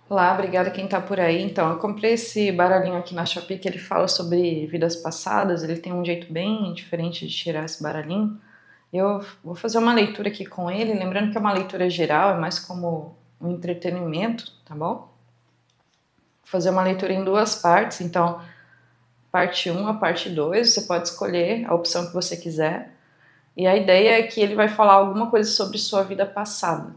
Olá, obrigada quem tá por aí. Então, eu comprei esse baralhinho aqui na Shopee que ele fala sobre vidas passadas. Ele tem um jeito bem diferente de tirar esse baralhinho. Eu vou fazer uma leitura aqui com ele, lembrando que é uma leitura geral, é mais como um entretenimento, tá bom? Vou fazer uma leitura em duas partes, então, parte um, a parte 2, você pode escolher a opção que você quiser. E a ideia é que ele vai falar alguma coisa sobre sua vida passada,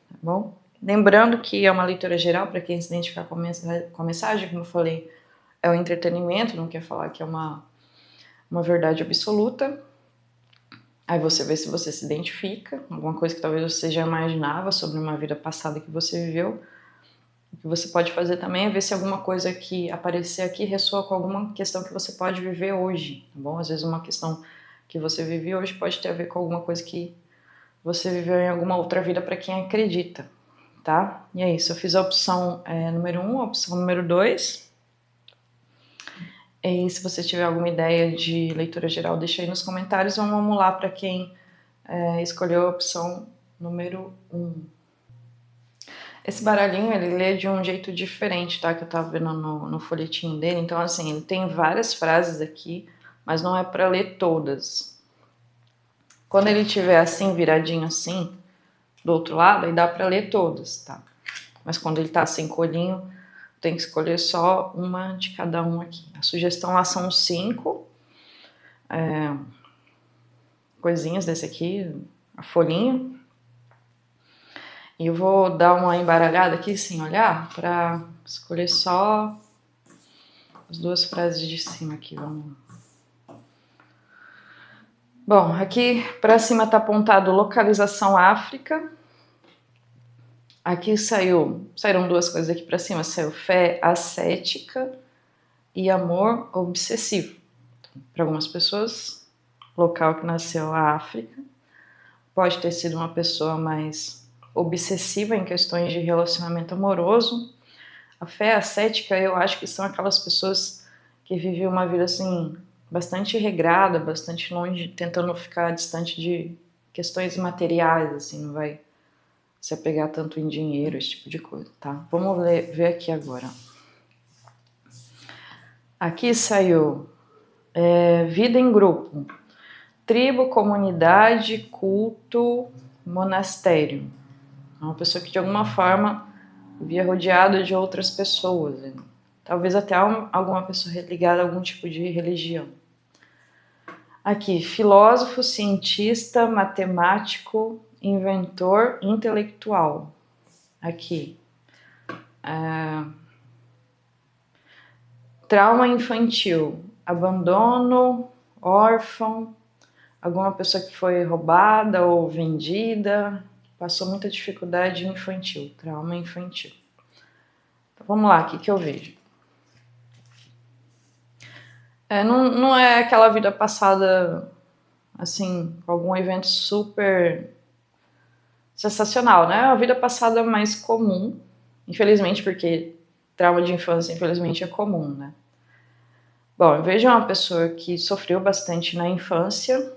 tá bom? Lembrando que é uma leitura geral para quem se identificar com a mensagem, como eu falei, é o entretenimento, não quer falar que é uma verdade absoluta. Aí você vê se você se identifica, alguma coisa que talvez você já imaginava sobre uma vida passada que você viveu. O que você pode fazer também é ver se alguma coisa que aparecer aqui ressoa com alguma questão que você pode viver hoje, tá bom? Às vezes uma questão que você vive hoje pode ter a ver com alguma coisa que você viveu em alguma outra vida para quem acredita, tá? E é isso, eu fiz a opção número 1, a opção número 2. E se você tiver alguma ideia de leitura geral, deixa aí nos comentários. Vamos lá para quem escolheu a opção número 1. Esse baralhinho, ele lê de um jeito diferente, tá? Que eu tava vendo no folhetinho dele. Então, assim, ele tem várias frases aqui, mas não é para ler todas. Quando ele tiver assim, viradinho assim, do outro lado, aí dá para ler todas, tá? Mas quando ele tá assim, colinho, tem que escolher só uma de cada um aqui. A sugestão lá são 5 coisinhas desse aqui, a folhinha. E eu vou dar uma embaralhada aqui sem olhar para escolher só as duas frases de cima aqui. Vamos. Bom, aqui para cima tá apontado localização África. Aqui saíram duas coisas aqui para cima, saiu fé ascética e amor obsessivo. Para algumas pessoas, local que nasceu a África, pode ter sido uma pessoa mais obsessiva em questões de relacionamento amoroso. A fé ascética, eu acho que são aquelas pessoas que vivem uma vida assim bastante regrada, bastante longe, tentando ficar distante de questões materiais, assim, não vai se apegar tanto em dinheiro, esse tipo de coisa, tá? Vamos ver aqui agora. Aqui saiu vida em grupo, tribo, comunidade, culto, monastério. É uma pessoa que de alguma forma vivia rodeada de outras pessoas, né? Talvez até alguma pessoa ligada a algum tipo de religião. Aqui, filósofo, cientista, matemático, inventor, intelectual. Aqui, trauma infantil, abandono, órfão, alguma pessoa que foi roubada ou vendida, passou muita dificuldade infantil, trauma infantil. Então, vamos lá, o que eu vejo? Não é aquela vida passada, assim, com algum evento super sensacional, né? É uma vida passada mais comum, infelizmente, porque trauma de infância, infelizmente, é comum, né? Bom, eu vejo uma pessoa que sofreu bastante na infância,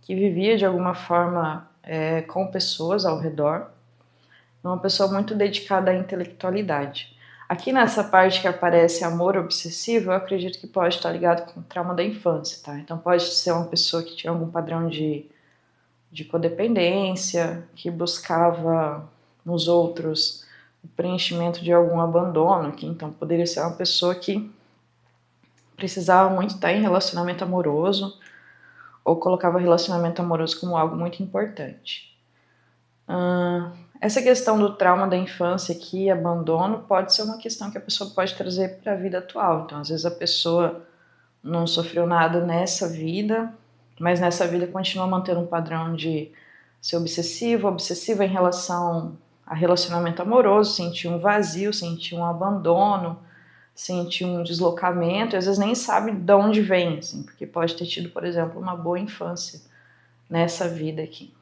que vivia de alguma forma com pessoas ao redor, uma pessoa muito dedicada à intelectualidade. Aqui nessa parte que aparece amor obsessivo, eu acredito que pode estar ligado com o trauma da infância, tá? Então pode ser uma pessoa que tinha algum padrão de codependência, que buscava nos outros o preenchimento de algum abandono, aqui então poderia ser uma pessoa que precisava muito estar em relacionamento amoroso ou colocava relacionamento amoroso como algo muito importante. Essa questão do trauma da infância aqui, abandono, pode ser uma questão que a pessoa pode trazer para a vida atual. Então, às vezes a pessoa não sofreu nada nessa vida, mas nessa vida continua mantendo um padrão de ser obsessiva em relação a relacionamento amoroso, sentir um vazio, sentir um abandono, sentir um deslocamento, e às vezes nem sabe de onde vem, assim, porque pode ter tido, por exemplo, uma boa infância nessa vida aqui.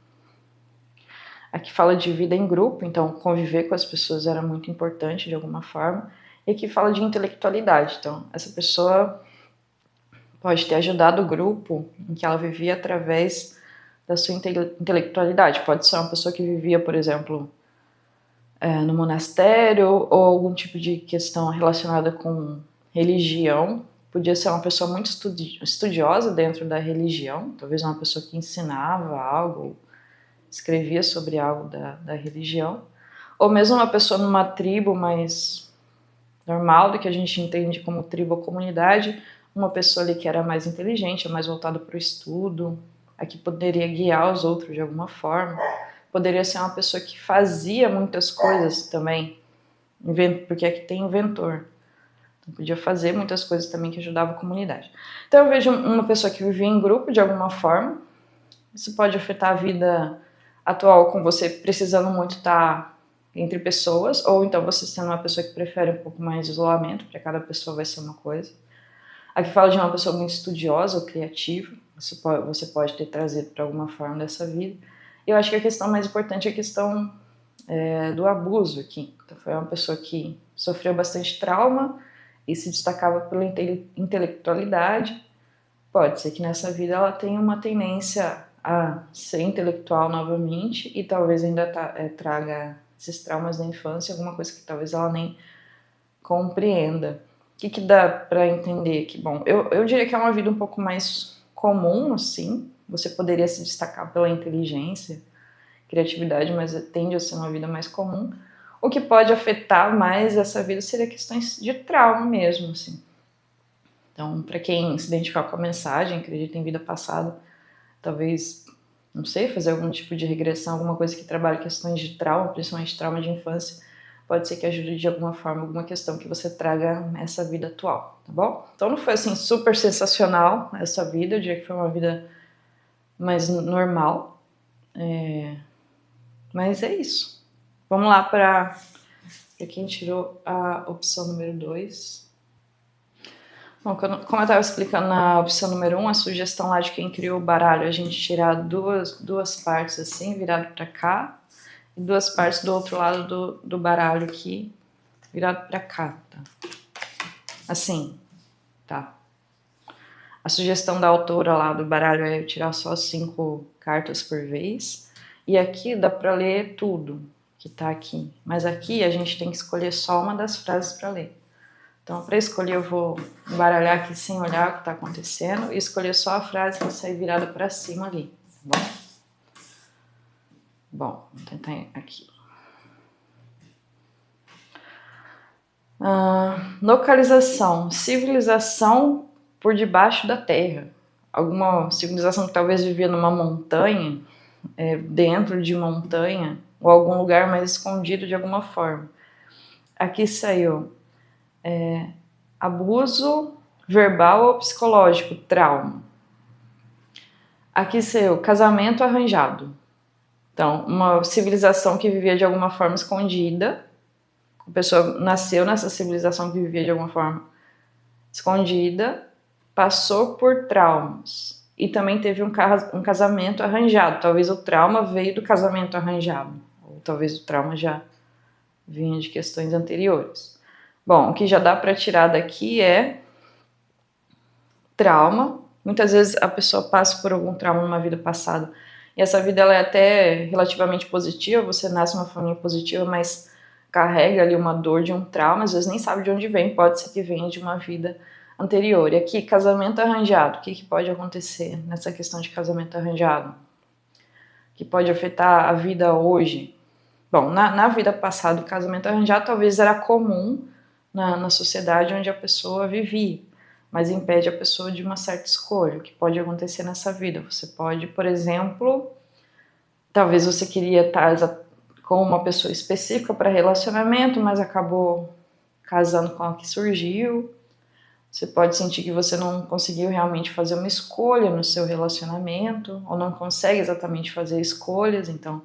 Aqui fala de vida em grupo, então conviver com as pessoas era muito importante de alguma forma. E aqui fala de intelectualidade, então essa pessoa pode ter ajudado o grupo em que ela vivia através da sua intelectualidade. Pode ser uma pessoa que vivia, por exemplo, no monastério, ou algum tipo de questão relacionada com religião. Podia ser uma pessoa muito estudiosa dentro da religião, talvez uma pessoa que ensinava algo, escrevia sobre algo da religião, ou mesmo uma pessoa numa tribo mais normal, do que a gente entende como tribo ou comunidade, uma pessoa ali que era mais inteligente, mais voltada para o estudo, a que poderia guiar os outros de alguma forma. Poderia ser uma pessoa que fazia muitas coisas também, porque aqui tem inventor. Então podia fazer muitas coisas também que ajudavam a comunidade. Então eu vejo uma pessoa que vivia em grupo de alguma forma. Isso pode afetar a vida atual com você precisando muito estar entre pessoas, ou então você sendo uma pessoa que prefere um pouco mais de isolamento, para cada pessoa vai ser uma coisa. Aqui fala de uma pessoa muito estudiosa ou criativa, você pode ter trazido para alguma forma dessa vida. Eu acho que a questão mais importante é a questão do abuso aqui. Então foi uma pessoa que sofreu bastante trauma e se destacava pela intelectualidade. Pode ser que nessa vida ela tenha uma tendência a ser intelectual novamente e talvez ainda traga esses traumas da infância, alguma coisa que talvez ela nem compreenda. O que dá para entender aqui? Bom, eu diria que é uma vida um pouco mais comum, assim. Você poderia se destacar pela inteligência, criatividade, mas tende a ser uma vida mais comum. O que pode afetar mais essa vida seria questões de trauma mesmo, assim. Então, para quem se identificar com a mensagem, acredita em vida passada, talvez, não sei, fazer algum tipo de regressão, alguma coisa que trabalhe questões de trauma, principalmente trauma de infância, pode ser que ajude de alguma forma, alguma questão que você traga nessa vida atual, tá bom? Então não foi assim super sensacional essa vida, eu diria que foi uma vida mais normal, mas é isso. Vamos lá para quem tirou a opção número 2. Bom, como eu estava explicando na opção número 1, a sugestão lá de quem criou o baralho é a gente tirar duas partes assim, virado para cá, e duas partes do outro lado do baralho aqui, virado para cá, tá? Assim, tá? A sugestão da autora lá do baralho é tirar só 5 cartas por vez, e aqui dá para ler tudo que tá aqui, mas aqui a gente tem que escolher só uma das frases para ler. Então, para escolher, eu vou baralhar aqui sem olhar o que está acontecendo e escolher só a frase que vai sair virada para cima ali, tá bom? Bom, vou tentar aqui. Localização, civilização por debaixo da terra. Alguma civilização que talvez vivia numa montanha, dentro de montanha, ou algum lugar mais escondido de alguma forma. Aqui saiu abuso verbal ou psicológico, trauma. Aqui saiu casamento arranjado. Então, uma civilização que vivia de alguma forma escondida, a pessoa nasceu nessa civilização que vivia de alguma forma escondida, passou por traumas e também teve um casamento arranjado. Talvez o trauma veio do casamento arranjado, ou talvez o trauma já vinha de questões anteriores. Bom, o que já dá para tirar daqui é trauma. Muitas vezes a pessoa passa por algum trauma numa vida passada e essa vida ela é até relativamente positiva, você nasce numa família positiva, mas carrega ali uma dor de um trauma, às vezes nem sabe de onde vem, pode ser que venha de uma vida anterior. E aqui, casamento arranjado, o que pode acontecer nessa questão de casamento arranjado? Que pode afetar a vida hoje? Bom, na vida passada, o casamento arranjado talvez era comum na sociedade onde a pessoa vivia, mas impede a pessoa de uma certa escolha. O que pode acontecer nessa vida? Você pode, por exemplo, talvez você queria estar com uma pessoa específica para relacionamento, mas acabou casando com a que surgiu. Você pode sentir que você não conseguiu realmente fazer uma escolha no seu relacionamento, ou não consegue exatamente fazer escolhas. Então,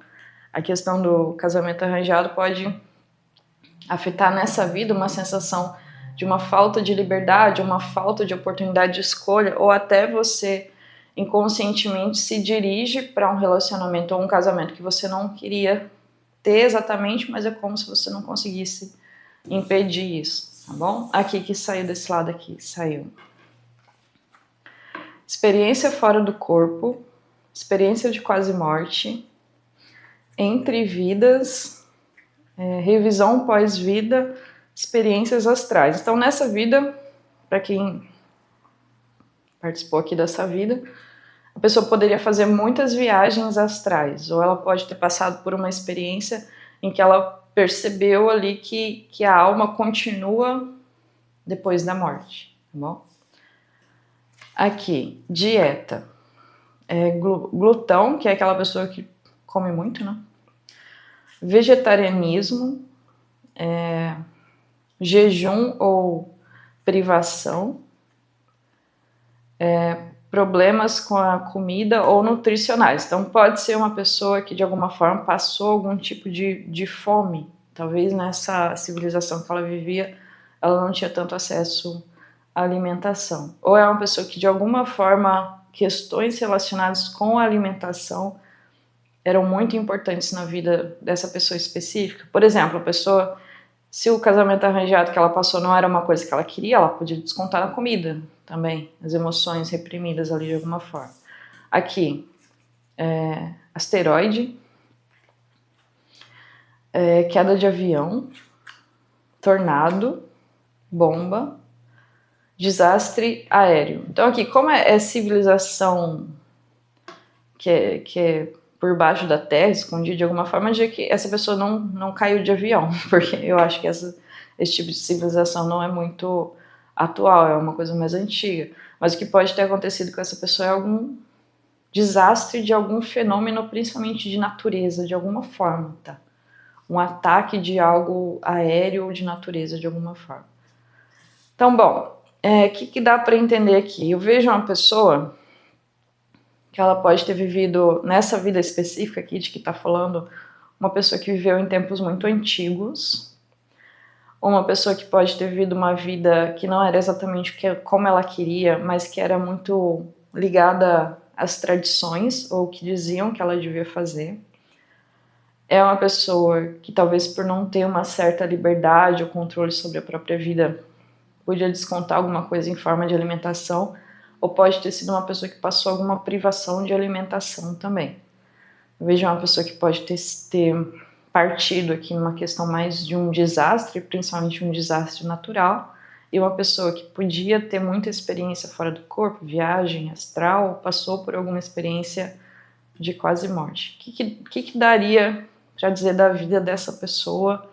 a questão do casamento arranjado pode afetar nessa vida uma sensação de uma falta de liberdade, uma falta de oportunidade de escolha, ou até você inconscientemente se dirige para um relacionamento ou um casamento que você não queria ter exatamente, mas é como se você não conseguisse impedir isso, tá bom? Aqui que saiu desse lado aqui, saiu experiência fora do corpo, experiência de quase morte, entre vidas, revisão pós-vida, experiências astrais. Então, nessa vida, para quem participou aqui dessa vida, a pessoa poderia fazer muitas viagens astrais, ou ela pode ter passado por uma experiência em que ela percebeu ali que a alma continua depois da morte, tá bom? Aqui, dieta. Glutão, que é aquela pessoa que come muito, né? Vegetarianismo, jejum ou privação, problemas com a comida ou nutricionais. Então pode ser uma pessoa que de alguma forma passou algum tipo de fome. Talvez nessa civilização que ela vivia, ela não tinha tanto acesso à alimentação. Ou é uma pessoa que de alguma forma questões relacionadas com a alimentação eram muito importantes na vida dessa pessoa específica. Por exemplo, a pessoa, se o casamento arranjado que ela passou não era uma coisa que ela queria, ela podia descontar na comida também, as emoções reprimidas ali de alguma forma. Aqui, asteroide, queda de avião, tornado, bomba, desastre aéreo. Então aqui, como é civilização que é por baixo da terra, escondida de alguma forma, de que essa pessoa não caiu de avião, porque eu acho que esse tipo de civilização não é muito atual, é uma coisa mais antiga. Mas o que pode ter acontecido com essa pessoa é algum desastre de algum fenômeno, principalmente de natureza, de alguma forma, tá? Um ataque de algo aéreo ou de natureza, de alguma forma. Então, bom, o que dá para entender aqui? Eu vejo uma pessoa que ela pode ter vivido, nessa vida específica aqui de que está falando, uma pessoa que viveu em tempos muito antigos, ou uma pessoa que pode ter vivido uma vida que não era exatamente como ela queria, mas que era muito ligada às tradições, ou que diziam que ela devia fazer. É uma pessoa que talvez por não ter uma certa liberdade ou controle sobre a própria vida, podia descontar alguma coisa em forma de alimentação, ou pode ter sido uma pessoa que passou alguma privação de alimentação também. Eu vejo uma pessoa que pode ter partido aqui numa questão mais de um desastre, principalmente um desastre natural, e uma pessoa que podia ter muita experiência fora do corpo, viagem astral, passou por alguma experiência de quase morte. O que daria para dizer da vida dessa pessoa?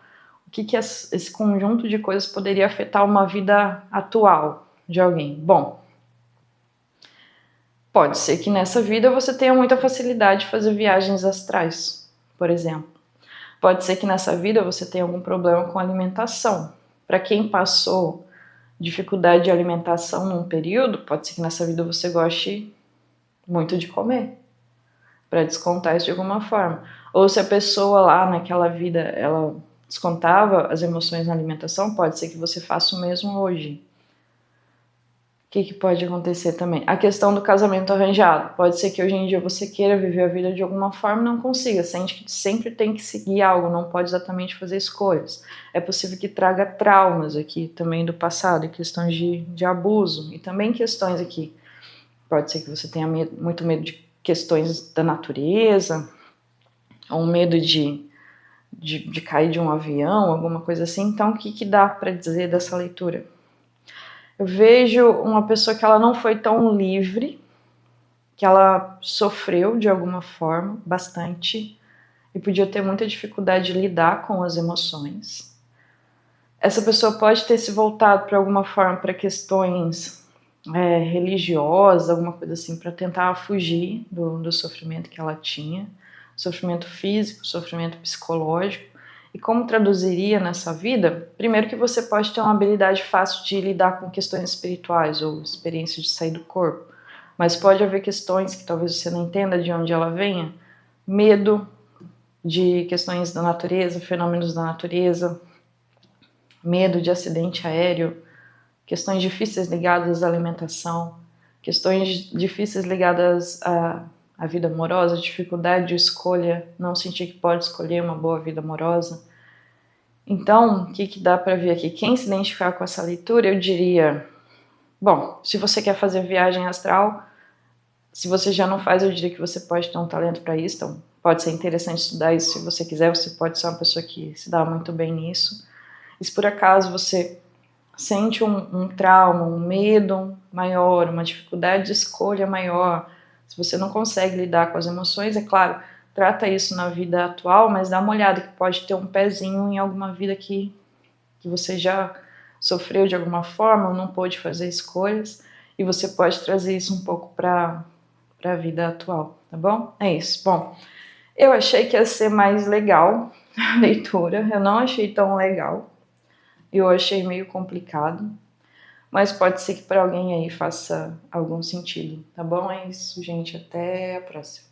O que esse conjunto de coisas poderia afetar uma vida atual de alguém? Bom, pode ser que nessa vida você tenha muita facilidade de fazer viagens astrais, por exemplo. Pode ser que nessa vida você tenha algum problema com alimentação. Para quem passou dificuldade de alimentação num período, pode ser que nessa vida você goste muito de comer, para descontar isso de alguma forma. Ou se a pessoa lá naquela vida, ela descontava as emoções na alimentação, pode ser que você faça o mesmo hoje. O que pode acontecer também? A questão do casamento arranjado. Pode ser que hoje em dia você queira viver a vida de alguma forma e não consiga. Sente que sempre tem que seguir algo, não pode exatamente fazer escolhas. É possível que traga traumas aqui também do passado, questões de abuso. E também questões aqui. Pode ser que você tenha muito medo de questões da natureza, ou medo de cair de um avião, alguma coisa assim. Então, o que dá para dizer dessa leitura? Eu vejo uma pessoa que ela não foi tão livre, que ela sofreu de alguma forma, bastante, e podia ter muita dificuldade de lidar com as emoções. Essa pessoa pode ter se voltado para alguma forma para questões religiosas, alguma coisa assim, para tentar fugir do sofrimento que ela tinha, sofrimento físico, sofrimento psicológico. E como traduziria nessa vida? Primeiro que você pode ter uma habilidade fácil de lidar com questões espirituais ou experiência de sair do corpo, mas pode haver questões que talvez você não entenda de onde ela venha, medo de questões da natureza, fenômenos da natureza, medo de acidente aéreo, questões difíceis ligadas à alimentação, questões difíceis ligadas à vida amorosa, dificuldade de escolha, não sentir que pode escolher uma boa vida amorosa. Então, o que dá para ver aqui? Quem se identificar com essa leitura, eu diria, bom, se você quer fazer viagem astral, se você já não faz, eu diria que você pode ter um talento para isso, então pode ser interessante estudar isso se você quiser, você pode ser uma pessoa que se dá muito bem nisso. E se por acaso você sente um trauma, um medo maior, uma dificuldade de escolha maior, se você não consegue lidar com as emoções, é claro, trata isso na vida atual, mas dá uma olhada que pode ter um pezinho em alguma vida que você já sofreu de alguma forma ou não pôde fazer escolhas, e você pode trazer isso um pouco para a vida atual, tá bom? É isso. Bom, eu achei que ia ser mais legal a leitura, eu não achei tão legal, eu achei meio complicado, mas pode ser que para alguém aí faça algum sentido, tá bom? É isso, gente, até a próxima.